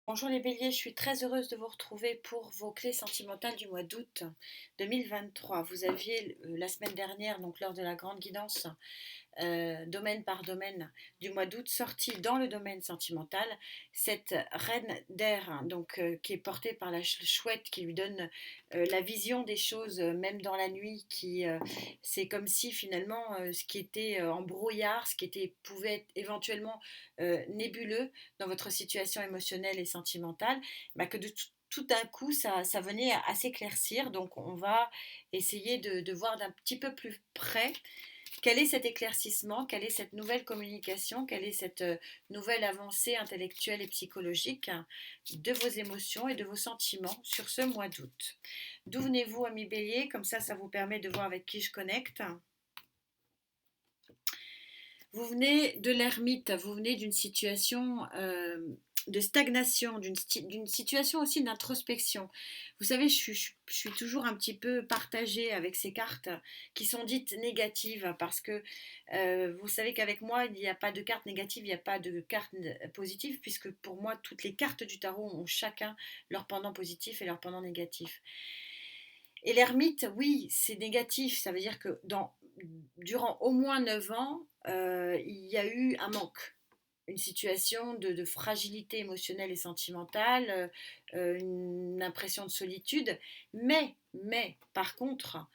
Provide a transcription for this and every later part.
Bonjour les béliers, je suis très heureuse de vous retrouver pour vos clés sentimentales du mois d'août 2023. Vous aviez la semaine dernière, donc lors de la grande guidance, domaine par domaine du mois d'août, sorti dans le domaine sentimental, cette reine d'air, hein, donc qui est portée par la chouette, qui lui donne la vision des choses, même dans la nuit, c'est comme si finalement ce qui était en brouillard, ce qui pouvait être éventuellement nébuleux dans votre situation émotionnelle et sentimentale, bah, que tout d'un coup, ça venait à s'éclaircir. Donc, on va essayer de voir d'un petit peu plus près quel est cet éclaircissement, quelle est cette nouvelle communication, quelle est cette nouvelle avancée intellectuelle et psychologique, hein, de vos émotions et de vos sentiments sur ce mois d'août. D'où venez-vous, ami bélier? Comme ça vous permet de voir avec qui je connecte. Vous venez de l'ermite, vous venez d'une situation de stagnation, d'une situation aussi d'introspection. Vous savez, je suis toujours un petit peu partagée avec ces cartes qui sont dites négatives parce que vous savez qu'avec moi, il n'y a pas de carte négative, il n'y a pas de carte positive, puisque pour moi, toutes les cartes du tarot ont chacun leur pendant positif et leur pendant négatif. Et l'ermite, oui, c'est négatif. Ça veut dire que durant au moins 9 ans, il y a eu un manque, une situation de fragilité émotionnelle et sentimentale, une impression de solitude. Mais par contre,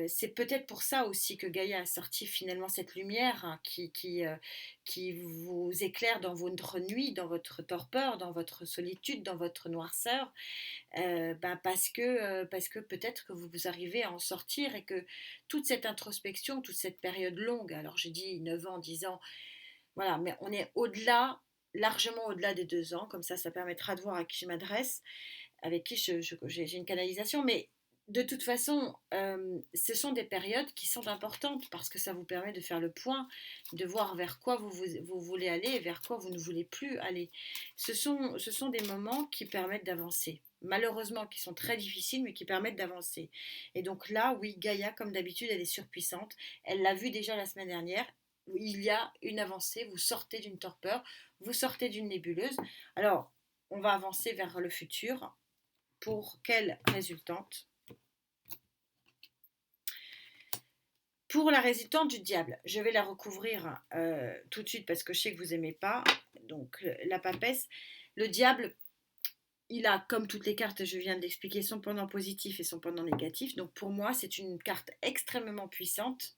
c'est peut-être pour ça aussi que Gaïa a sorti finalement cette lumière, hein, qui vous éclaire dans votre nuit, dans votre torpeur, dans votre solitude, dans votre noirceur, parce que peut-être que vous arrivez à en sortir et que toute cette introspection, toute cette période longue, alors j'ai dit 9 ans, 10 ans, voilà, mais on est au-delà, largement au-delà des 2 ans, comme ça permettra de voir à qui je m'adresse, avec qui j'ai une canalisation, mais de toute façon, ce sont des périodes qui sont importantes parce que ça vous permet de faire le point, de voir vers quoi vous voulez aller et vers quoi vous ne voulez plus aller. Ce sont des moments qui permettent d'avancer. Malheureusement, qui sont très difficiles, mais qui permettent d'avancer. Et donc là, oui, Gaïa, comme d'habitude, elle est surpuissante. Elle l'a vu déjà la semaine dernière. Il y a une avancée, vous sortez d'une torpeur, vous sortez d'une nébuleuse. Alors, on va avancer vers le futur. Pour quelle résultante? Pour la résultante du diable, je vais la recouvrir tout de suite parce que je sais que vous n'aimez pas. Donc la papesse, le diable, il a, comme toutes les cartes, je viens d'expliquer, son pendant positif et son pendant négatif. Donc pour moi, c'est une carte extrêmement puissante,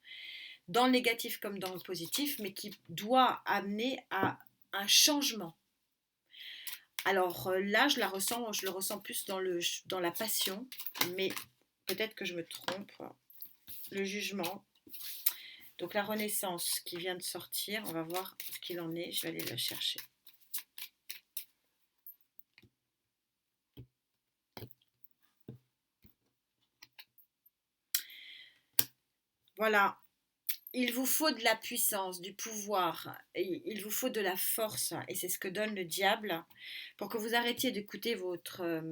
dans le négatif comme dans le positif, mais qui doit amener à un changement. Alors là, je le ressens plus dans la passion, mais peut-être que je me trompe. Le jugement. Donc la Renaissance qui vient de sortir, on va voir ce qu'il en est, je vais aller le chercher. Voilà, il vous faut de la puissance, du pouvoir, et il vous faut de la force, et c'est ce que donne le diable, pour que vous arrêtiez d'écouter votre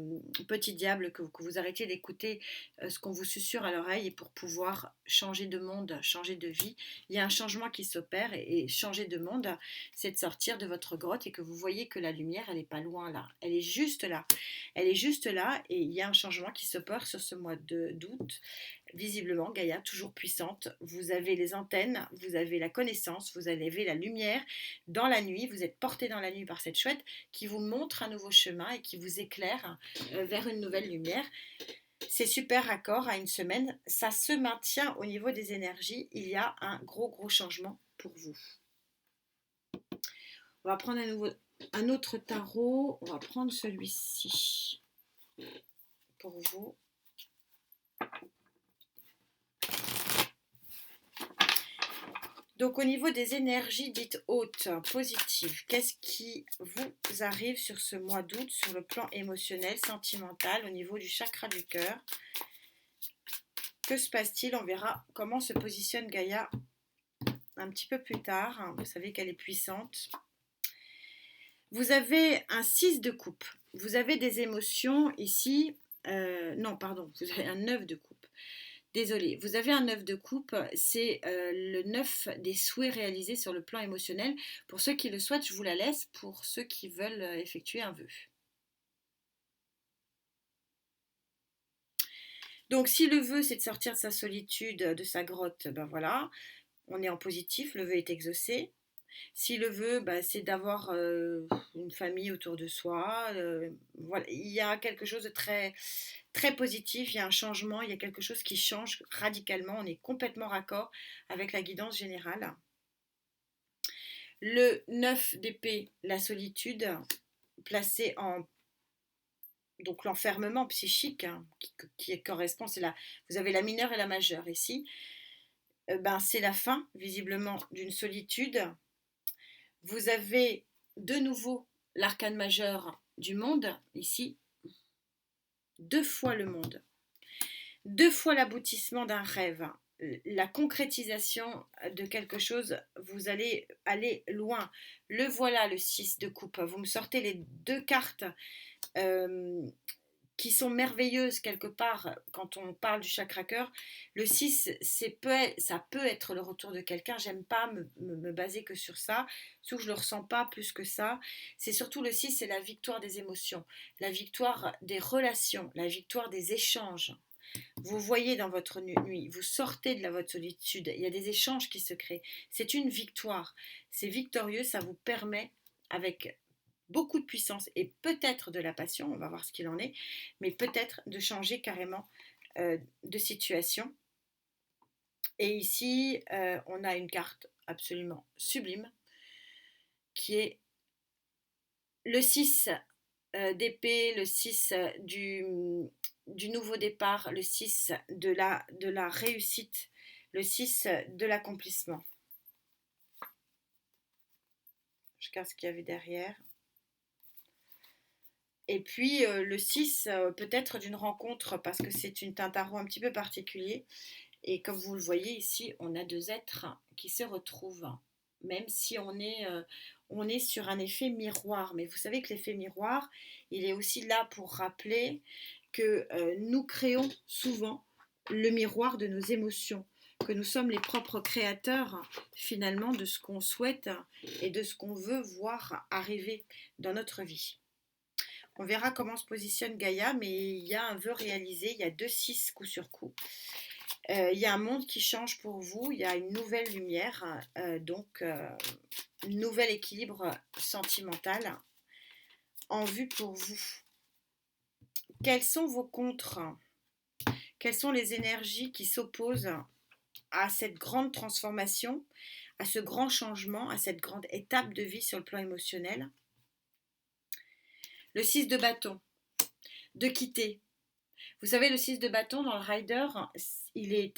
petit diable, que vous arrêtiez d'écouter ce qu'on vous susurre à l'oreille, et pour pouvoir changer de monde, changer de vie. Il y a un changement qui s'opère, et changer de monde, c'est de sortir de votre grotte, et que vous voyez que la lumière, elle n'est pas loin là, elle est juste là. Elle est juste là, et il y a un changement qui s'opère sur ce mois d'août. Visiblement, Gaïa, toujours puissante, vous avez les antennes, vous avez la connaissance, vous avez la lumière dans la nuit, vous êtes porté dans la nuit par cette chouette qui vous montre un nouveau chemin et qui vous éclaire vers une nouvelle lumière. C'est super raccord à une semaine, ça se maintient au niveau des énergies, il y a un gros changement pour vous. On va prendre un autre tarot, on va prendre celui-ci pour vous. Donc au niveau des énergies dites hautes, positives, qu'est-ce qui vous arrive sur ce mois d'août sur le plan émotionnel, sentimental, au niveau du chakra du cœur? Que se passe-t-il? On verra comment se positionne Gaïa un petit peu plus tard. Vous savez qu'elle est puissante. Vous avez un 6 de coupe. Vous avez des émotions ici. Non, pardon, vous avez un 9 de coupe. Désolée, vous avez un 9 de coupe, c'est le 9 des souhaits réalisés sur le plan émotionnel. Pour ceux qui le souhaitent, je vous la laisse. Pour ceux qui veulent effectuer un vœu. Donc si le vœu c'est de sortir de sa solitude, de sa grotte, ben voilà, on est en positif, le vœu est exaucé. Si le vœu, bah, c'est d'avoir une famille autour de soi, voilà, il y a quelque chose de très, très positif, il y a un changement, il y a quelque chose qui change radicalement, on est complètement raccord avec la guidance générale. Le 9 d'épée, la solitude, placé en donc l'enfermement psychique, hein, qui correspond, vous avez la mineure et la majeure ici, ben, c'est la fin visiblement d'une solitude. Vous avez de nouveau l'arcane majeur du monde, ici, 2 fois le monde, 2 fois l'aboutissement d'un rêve, la concrétisation de quelque chose, vous allez aller loin. Le voilà, le 6 de coupe. Vous me sortez les 2 cartes euh, qui sont merveilleuses quelque part quand on parle du chakra cœur. Le 6, ça peut être le retour de quelqu'un. J'aime pas me baser que sur ça, surtout que je le ressens pas plus que ça. C'est surtout le 6, c'est la victoire des émotions, la victoire des relations, la victoire des échanges. Vous voyez dans votre nuit, vous sortez de votre solitude, il y a des échanges qui se créent. C'est une victoire. C'est victorieux, ça vous permet, avec beaucoup de puissance et peut-être de la passion, on va voir ce qu'il en est, mais peut-être de changer carrément de situation. Et ici, on a une carte absolument sublime qui est le 6 d'épée, le 6 du nouveau départ, le 6 de la réussite, le 6 de l'accomplissement. Je regarde ce qu'il y avait derrière. Et puis le 6, peut-être d'une rencontre, parce que c'est un tarot un petit peu particulier. Et comme vous le voyez ici, on a 2 êtres qui se retrouvent, même si on est sur un effet miroir. Mais vous savez que l'effet miroir, il est aussi là pour rappeler que nous créons souvent le miroir de nos émotions, que nous sommes les propres créateurs finalement de ce qu'on souhaite et de ce qu'on veut voir arriver dans notre vie. On verra comment se positionne Gaïa, mais il y a un vœu réalisé, il y a 2 6 coup sur coup. Il y a un monde qui change pour vous, il y a une nouvelle lumière, donc un nouvel équilibre sentimental en vue pour vous. Quels sont vos contres? Quelles sont les énergies qui s'opposent à cette grande transformation, à ce grand changement, à cette grande étape de vie sur le plan émotionnel? Le 6 de bâton, de quitter. Vous savez, le 6 de bâton dans le rider, il est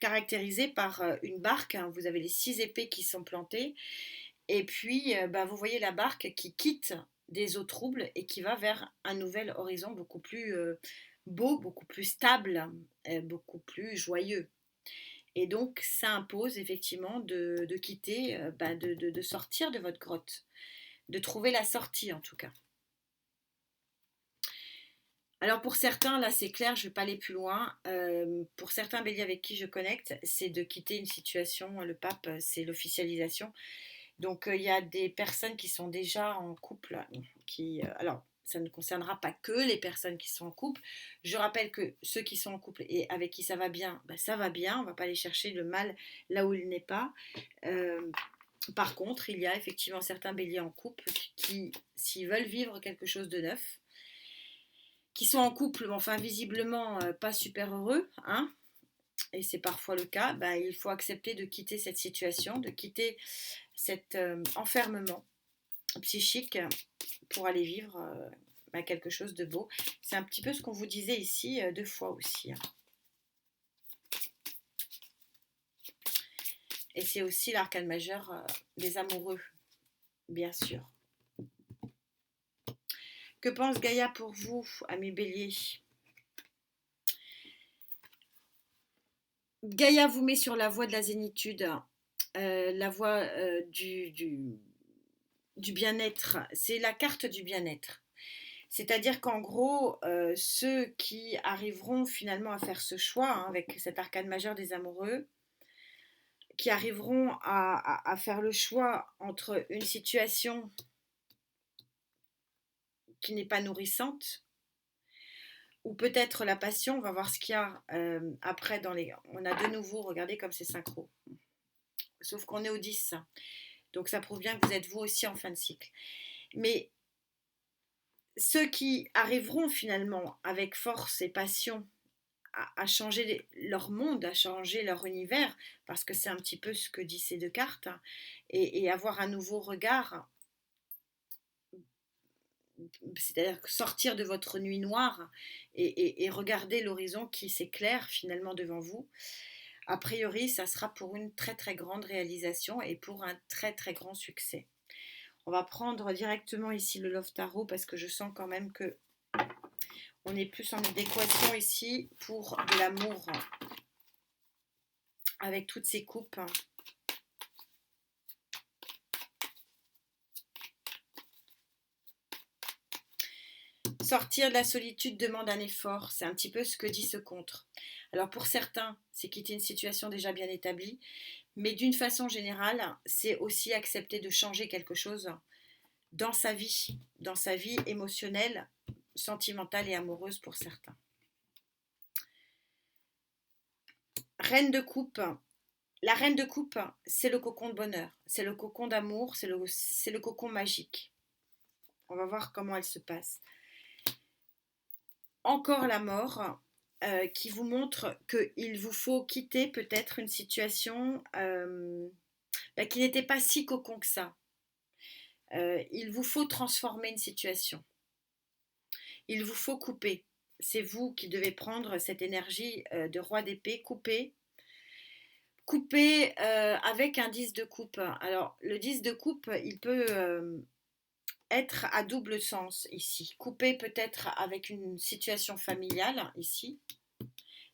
caractérisé par une barque. Vous avez les 6 épées qui sont plantées. Et puis, vous voyez la barque qui quitte des eaux troubles et qui va vers un nouvel horizon beaucoup plus beau, beaucoup plus stable, beaucoup plus joyeux. Et donc, ça impose effectivement de quitter, de sortir de votre grotte, de trouver la sortie en tout cas. Alors pour certains, là c'est clair, je ne vais pas aller plus loin. Pour certains béliers avec qui je connecte, c'est de quitter une situation. Le pape, c'est l'officialisation. Donc il y a des personnes qui sont déjà en couple, alors ça ne concernera pas que les personnes qui sont en couple. Je rappelle que ceux qui sont en couple et avec qui ça va bien, ça va bien. On ne va pas aller chercher le mal là où il n'est pas. Par contre, il y a effectivement certains béliers en couple qui, s'ils veulent vivre quelque chose de neuf, qui sont en couple, mais enfin visiblement pas super heureux, hein, et c'est parfois le cas, il faut accepter de quitter cette situation, de quitter cet enfermement psychique pour aller vivre quelque chose de beau. C'est un petit peu ce qu'on vous disait ici 2 fois aussi. Hein. Et c'est aussi l'arcane majeur des amoureux, bien sûr. Que pense Gaïa pour vous, amis béliers? Gaïa vous met sur la voie de la zénitude, la voie du bien-être. C'est la carte du bien-être. C'est-à-dire qu'en gros, ceux qui arriveront finalement à faire ce choix, hein, avec cet arcane majeur des amoureux, qui arriveront à faire le choix entre une situation qui n'est pas nourrissante ou peut-être la passion. On va voir ce qu'il y a après dans les... On a de nouveau, regardez comme c'est synchro. Sauf qu'on est au 10. Donc ça prouve bien que vous êtes vous aussi en fin de cycle. Mais ceux qui arriveront finalement avec force et passion à changer leur monde, à changer leur univers, parce que c'est un petit peu ce que disent ces deux cartes, et avoir un nouveau regard, c'est-à-dire sortir de votre nuit noire et regarder l'horizon qui s'éclaire finalement devant vous. A priori, ça sera pour une très très grande réalisation et pour un très très grand succès. On va prendre directement ici le Love Tarot parce que je sens quand même que on est plus en adéquation ici pour de l'amour avec toutes ces coupes. Sortir de la solitude demande un effort, c'est un petit peu ce que dit ce contre. Alors pour certains, c'est quitter une situation déjà bien établie, mais d'une façon générale, c'est aussi accepter de changer quelque chose dans sa vie émotionnelle, sentimentale et amoureuse pour certains. Reine de coupe. La reine de coupe, c'est le cocon de bonheur, c'est le cocon d'amour, c'est le cocon magique. On va voir comment elle se passe. Encore la mort qui vous montre qu'il vous faut quitter peut-être une situation qui n'était pas si cocon que ça. Il vous faut transformer une situation. Il vous faut couper. C'est vous qui devez prendre cette énergie de roi d'épée, couper avec un 10 de coupe. Alors, le 10 de coupe, il peut être à double sens ici. Couper peut-être avec une situation familiale ici,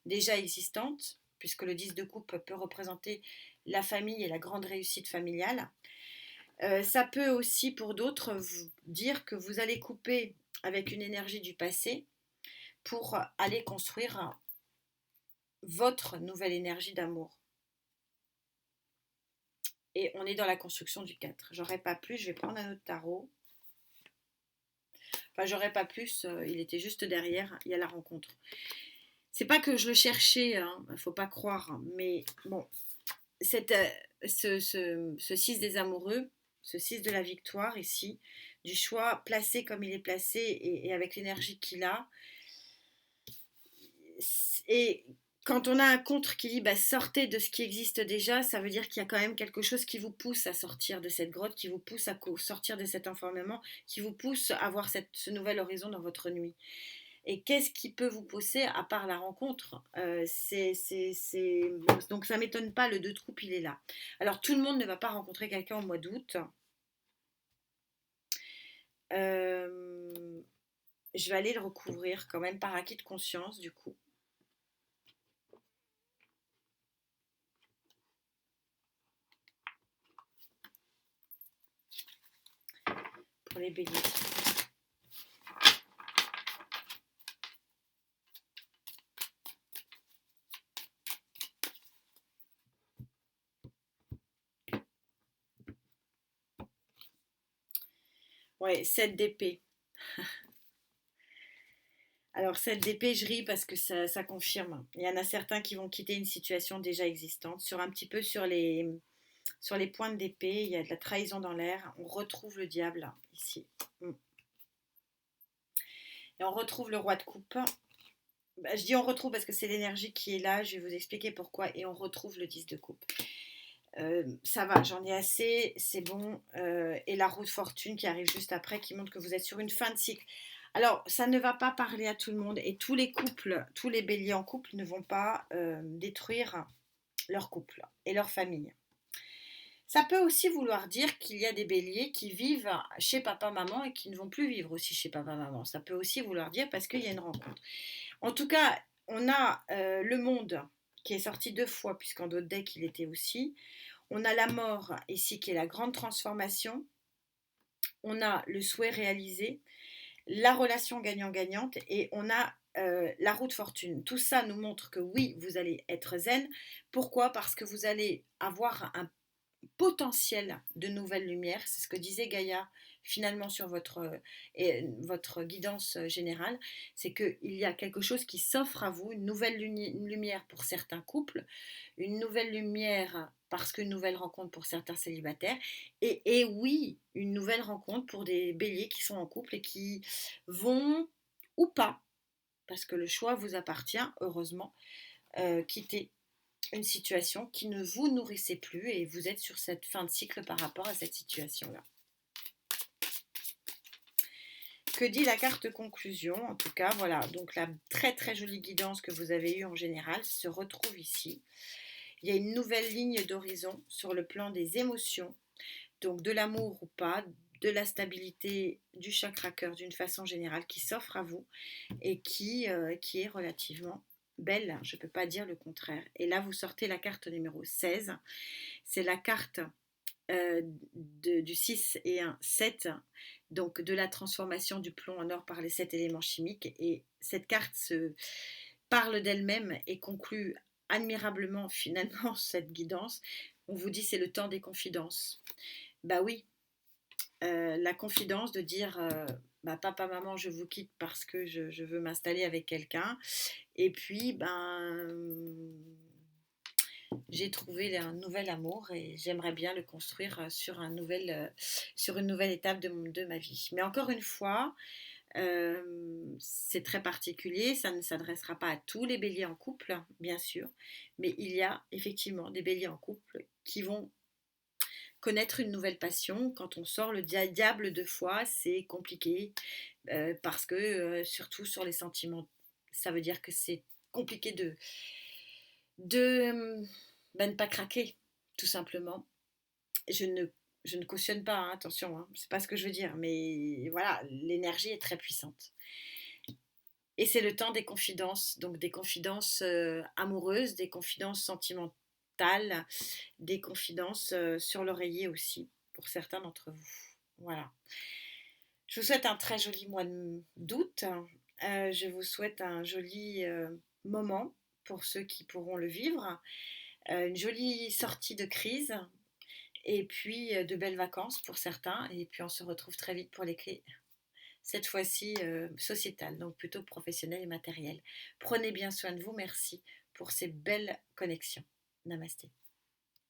déjà existante, puisque le 10 de coupe peut représenter la famille et la grande réussite familiale. Ça peut aussi pour d'autres vous dire que vous allez couper avec une énergie du passé pour aller construire votre nouvelle énergie d'amour. Et on est dans la construction du 4. J'aurais pas plus, je vais prendre un autre tarot. Enfin, j'aurais pas plus, il était juste derrière, il y a la rencontre. C'est pas que je le cherchais, hein, faut pas croire, mais bon, ce 6 des amoureux, ce 6 de la victoire ici, du choix placé comme il est placé et avec l'énergie qu'il a. Et quand on a un contre qui dit sortez de ce qui existe déjà, ça veut dire qu'il y a quand même quelque chose qui vous pousse à sortir de cette grotte, qui vous pousse à sortir de cet enfermement, qui vous pousse à voir ce nouvel horizon dans votre nuit. Et qu'est-ce qui peut vous pousser à part la rencontre Donc ça ne m'étonne pas, le 2 de coupe il est là. Alors tout le monde ne va pas rencontrer quelqu'un au mois d'août. Je vais aller le recouvrir quand même par acquis de conscience du coup. Pour les béliers. Ouais, 7 d'épée. Alors 7 d'épée, je ris parce que ça confirme. Il y en a certains qui vont quitter une situation déjà existante. Un petit peu sur les pointes d'épée, il y a de la trahison dans l'air. On retrouve le diable ici. Et on retrouve le roi de coupe. Je dis on retrouve parce que c'est l'énergie qui est là. Je vais vous expliquer pourquoi. Et on retrouve le 10 de coupe. Ça va, j'en ai assez, c'est bon. Et la roue de fortune qui arrive juste après, qui montre que vous êtes sur une fin de cycle. Alors, ça ne va pas parler à tout le monde. Et tous les couples, tous les béliers en couple ne vont pas détruire leur couple et leur famille. Ça peut aussi vouloir dire qu'il y a des béliers qui vivent chez papa-maman et qui ne vont plus vivre aussi chez papa-maman. Ça peut aussi vouloir dire parce qu'il y a une rencontre. En tout cas, on a le monde qui est sorti 2 fois, puisqu'en d'autres decks il était aussi. On a la mort ici qui est la grande transformation. On a le souhait réalisé, la relation gagnant-gagnante et on a la roue de fortune. Tout ça nous montre que oui, vous allez être zen. Pourquoi ? Parce que vous allez avoir un potentiel de nouvelles lumières. C'est ce que disait Gaïa finalement sur votre guidance générale, c'est qu'il y a quelque chose qui s'offre à vous, une nouvelle lumière pour certains couples, une nouvelle lumière parce qu'une nouvelle rencontre pour certains célibataires, et oui, une nouvelle rencontre pour des béliers qui sont en couple et qui vont, ou pas, parce que le choix vous appartient, heureusement, quitter une situation qui ne vous nourrissait plus et vous êtes sur cette fin de cycle par rapport à cette situation-là. Que dit la carte conclusion? En tout cas, voilà, donc la très très jolie guidance que vous avez eue en général se retrouve ici. Il y a une nouvelle ligne d'horizon sur le plan des émotions, donc de l'amour ou pas, de la stabilité du chakra cœur d'une façon générale qui s'offre à vous et qui est relativement belle, je ne peux pas dire le contraire. Et là, vous sortez la carte numéro 16, c'est la carte du 6 et 1, 7, donc de la transformation du plomb en or par les 7 éléments chimiques. Et cette carte parle d'elle-même et conclut admirablement finalement cette guidance. On vous dit c'est le temps des confidences. Bah oui, la confidence de dire bah, papa, maman, je vous quitte parce que je veux m'installer avec quelqu'un. Et puis, j'ai trouvé un nouvel amour et j'aimerais bien le construire sur une nouvelle étape de ma vie. Mais encore une fois, c'est très particulier, ça ne s'adressera pas à tous les béliers en couple, bien sûr, mais il y a effectivement des béliers en couple qui vont connaître une nouvelle passion. Quand on sort le diable de fois, c'est compliqué parce que surtout sur les sentiments, ça veut dire que c'est compliqué de ne pas craquer, tout simplement. Je ne cautionne pas, hein, attention, hein, c'est pas ce que je veux dire, mais voilà, l'énergie est très puissante. Et c'est le temps des confidences, donc des confidences amoureuses, des confidences sentimentales, des confidences sur l'oreiller aussi, pour certains d'entre vous. Voilà. Je vous souhaite un très joli mois d'août. Je vous souhaite un joli moment pour ceux qui pourront le vivre. Une jolie sortie de crise. Et puis de belles vacances pour certains. Et puis on se retrouve très vite pour les clés. Cette fois-ci sociétale, donc plutôt professionnelle et matérielle. Prenez bien soin de vous. Merci pour ces belles connexions. Namasté.